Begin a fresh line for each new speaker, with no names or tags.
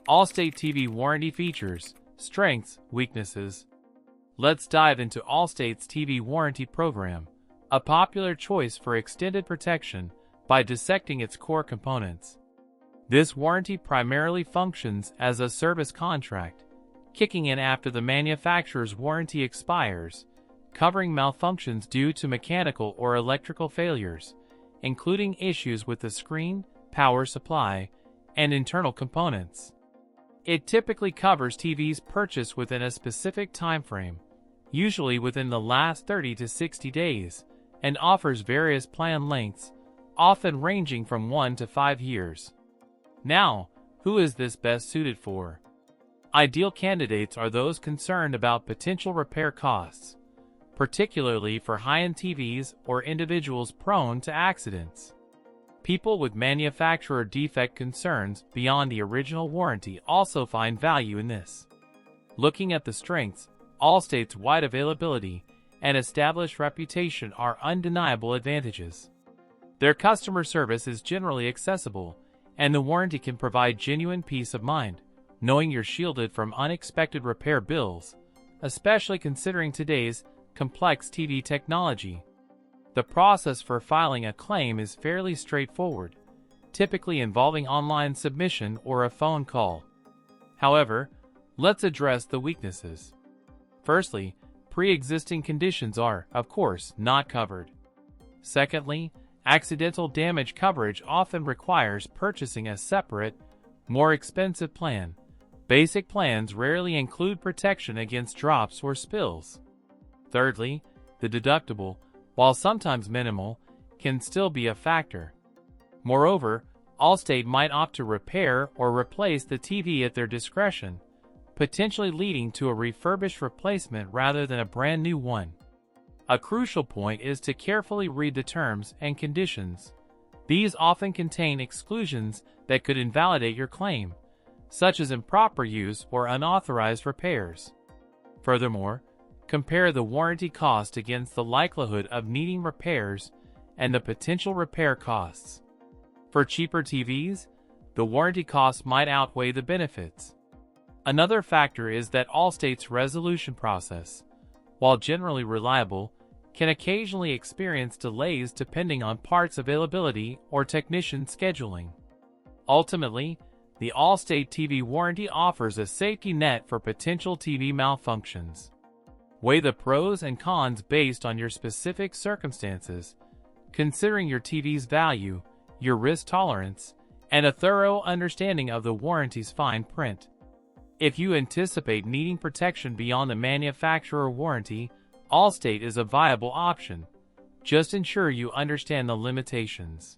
Allstate TV warranty features, strengths, weaknesses. Let's dive into Allstate's TV warranty program, a popular choice for extended protection, by dissecting its core components. This warranty primarily functions as a service contract, kicking in after the manufacturer's warranty expires, covering malfunctions due to mechanical or electrical failures, including issues with the screen, power supply, and internal components. It typically covers TVs purchased within a specific time frame, usually within the last 30 to 60 days, and offers various plan lengths, often ranging from 1 to 5 years. Now, who is this best suited for? Ideal candidates are those concerned about potential repair costs, particularly for high-end TVs or individuals prone to accidents. People with manufacturer defect concerns beyond the original warranty also find value in this. Looking at the strengths, Allstate's wide availability and established reputation are undeniable advantages. Their customer service is generally accessible, and the warranty can provide genuine peace of mind, knowing you're shielded from unexpected repair bills, especially considering today's complex TV technology. The process for filing a claim is fairly straightforward, typically involving online submission or a phone call. However, let's address the weaknesses. Firstly, pre-existing conditions are, of course, not covered. Secondly, accidental damage coverage often requires purchasing a separate, more expensive plan. Basic plans rarely include protection against drops or spills. Thirdly, the deductible, while sometimes minimal, can still be a factor. Moreover, Allstate might opt to repair or replace the TV at their discretion, potentially leading to a refurbished replacement rather than a brand new one. A crucial point is to carefully read the terms and conditions. These often contain exclusions that could invalidate your claim, such as improper use or unauthorized repairs. Furthermore, compare the warranty cost against the likelihood of needing repairs and the potential repair costs. For cheaper TVs, the warranty costs might outweigh the benefits. Another factor is that Allstate's resolution process, while generally reliable, can occasionally experience delays depending on parts availability or technician scheduling. Ultimately, the Allstate TV warranty offers a safety net for potential TV malfunctions. Weigh the pros and cons based on your specific circumstances, considering your TV's value, your risk tolerance, and a thorough understanding of the warranty's fine print. If you anticipate needing protection beyond the manufacturer warranty, Allstate is a viable option. Just ensure you understand the limitations.